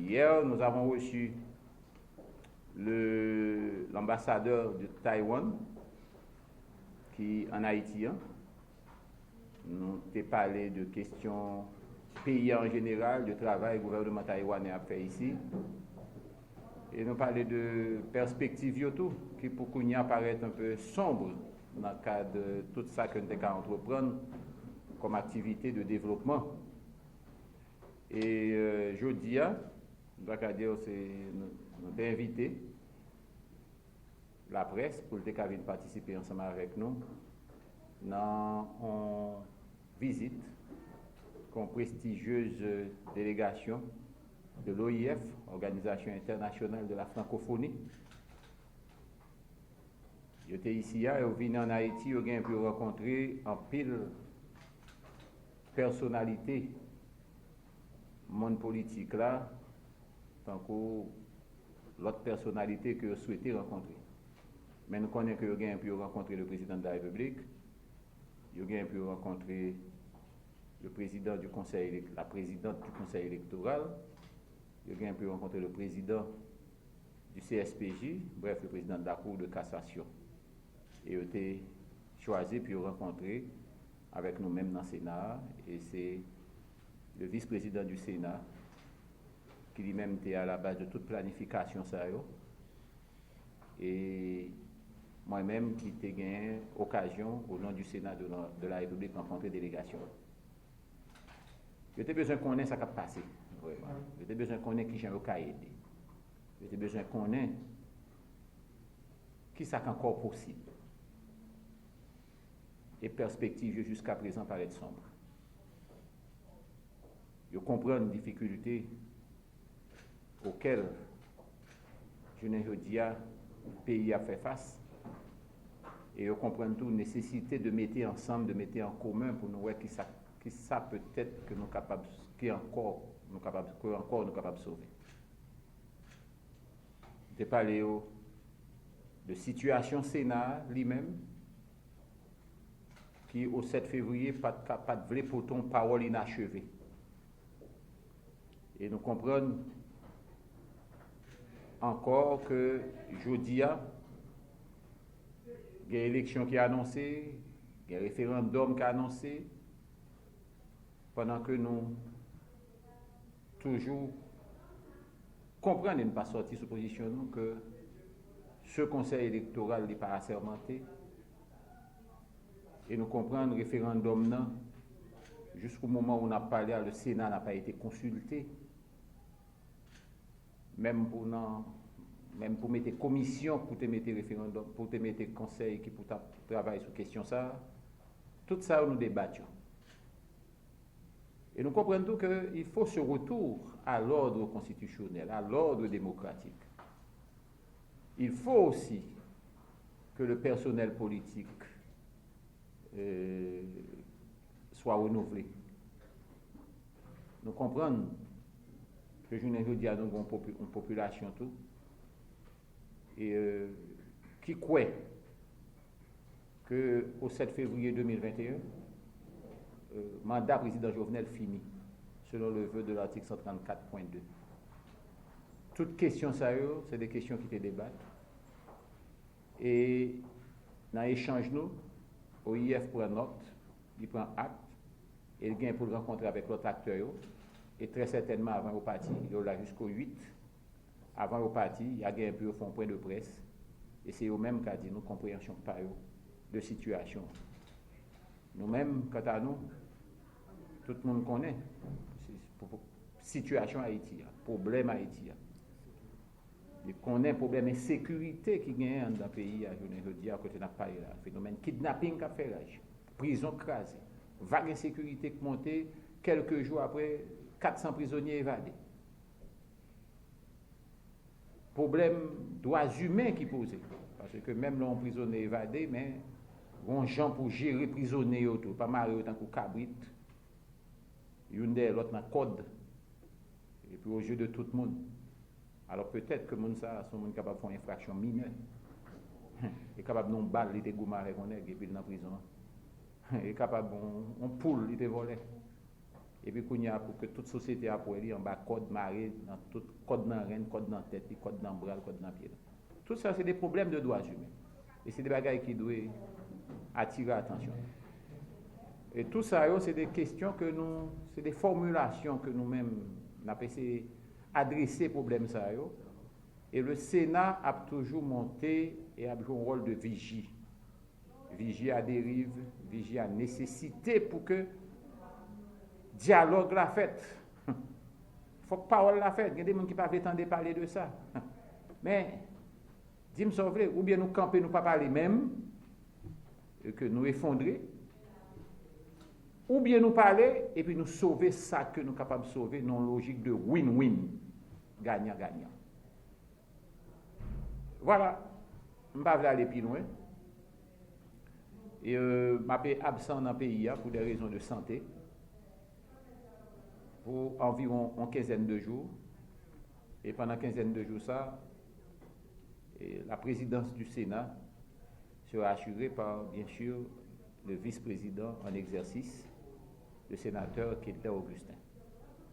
Hier, nous avons reçu l'ambassadeur de Taïwan qui en Haïti. Nous avons parlé de questions pays en général, de travail que le gouvernement taïwanais a fait ici. Et nous parlé de perspectives tout, qui pour qu'on apparaît un peu sombre dans le cadre de tout ça que nous avons entreprendre comme activité de développement. Et jeudi, nous avons invité la presse pour venir participer ensemble avec nous dans une visite comme prestigieuse délégation de l'OIF, Organisation internationale de la francophonie. J'étais ici, et venu en Haïti, j'ai pu rencontrer en pile personnalité monde politique là, tant que l'autre personnalité que je souhaitais rencontrer. Mais nous connaissons que j'ai pu rencontrer le président de la République, j'ai pu rencontrer le président du conseil, la présidente du conseil électoral, j'ai pu rencontrer le président du CSPJ, bref, le président de la Cour de cassation. Et j'ai été choisi pour rencontrer avec nous-mêmes dans le Sénat, et c'est le vice-président du Sénat qui lui-même était à la base de toute planification ça et moi-même qui ai gagné occasion au nom du Sénat de la République de rencontrer délégation. J'ai besoin qu'on ait ça qui a passé, vraiment. J'ai besoin qu'on ait qui j'ai aidé. J'ai besoin qu'on ait qui ça encore possible. Et perspectives jusqu'à présent paraissent sombres. Je comprends les difficultés auxquelles je ne dis pas le pays a fait face. Et je comprends tout nécessité de mettre ensemble, de mettre en commun pour nous voir qui ça peut-être que nous capables, qui encore nous capables de sauver. Je parlé de situation Sénat lui-même qui au 7 février pas capable de pour ton parole inachevée. Et nous comprenons encore que jeudi, il y a une élection qui est annoncée, il y a un référendum qui est annoncé, pendant que nous toujours comprenons et ne pas sortir sous position nous que ce conseil électoral n'est pas assermenté. Et nous comprenons le référendum jusqu'au moment où on a parlé, le Sénat n'a pas été consulté. Même pour mettre commission, pour te mettre référendum, pour te mettre conseil qui pour travailler sur question ça, tout ça nous débattons. Et nous comprenons tout qu'il faut ce retour à l'ordre constitutionnel, à l'ordre démocratique. Il faut aussi que le personnel politique soit renouvelé. Nous comprenons que je ne veux dire à nous une population tout et qui croit que au 7 février 2021 mandat président Jovenel fini selon le vœu de l'article 134.2. Toutes questions sérieuses, c'est des questions qui te débattent et dans l'échange nous OIF prend note, il prend acte et il vient pour le rencontrer avec l'autre acteur. Et très certainement avant au parti, il y a jusqu'au 8, avant au parti, il y a un peu au fond point de presse, et c'est eux-mêmes qui ont dit nous compréhension par eux de situation. Nous-mêmes, quant à nous, tout le monde connaît situation Haïti, problème Haïti. Il connaît le problème de sécurité qui gagne dans le pays, je veux dire, à côté de la paille, phénomène kidnapping qui a fait rage, prison crasée, vague insécurité qui montée, quelques jours après, 400 prisonniers évadés. Problème droits humains qui posent. Parce que même là, on prisonnier évadé, mais on gens pour gérer prisonniers autour, pas mal autant que cabrit, une des l'autre dans code, et puis au jeu de tout le monde. Alors peut-être que monde ça sont capable de faire une infraction mineure. Et capable non balle, il était goumé avec on et puis dans la prison. Et capable on poule, il était volé. et puis qu'on y a pour que toute société a pour aller en bas code marée dans tout code dans reine, code dans tête, code dans bras, code dans pied. Tout ça c'est des problèmes de droits humains. Et c'est des bagages qui doivent attirer l'attention. Et tout ça c'est des questions que nous, c'est des formulations que nous-mêmes on a essayé adresser problème ça yo. Et le Sénat a toujours monté et a joué un rôle de vigie. Vigie à dérive, vigie à nécessité pour que dialogue la fête. Faut que parole la fête. Il y a des gens qui ne peuvent pas attendre parler de ça. Mais, dis-moi ça vrai, ou bien nous camper, nous pas parler même, et que nous effondrer, ou bien nous parler et puis nous sauver ça que nous sommes capables de sauver, non logique de win-win, gagnant-gagnant. Voilà, je ne vais pas aller plus loin. Et je suis absent dans le pays pour des raisons de santé, pour environ une quinzaine de jours. Et pendant une quinzaine de jours, ça, la présidence du Sénat sera assurée par, bien sûr, le vice-président en exercice, le sénateur Keter Augustin.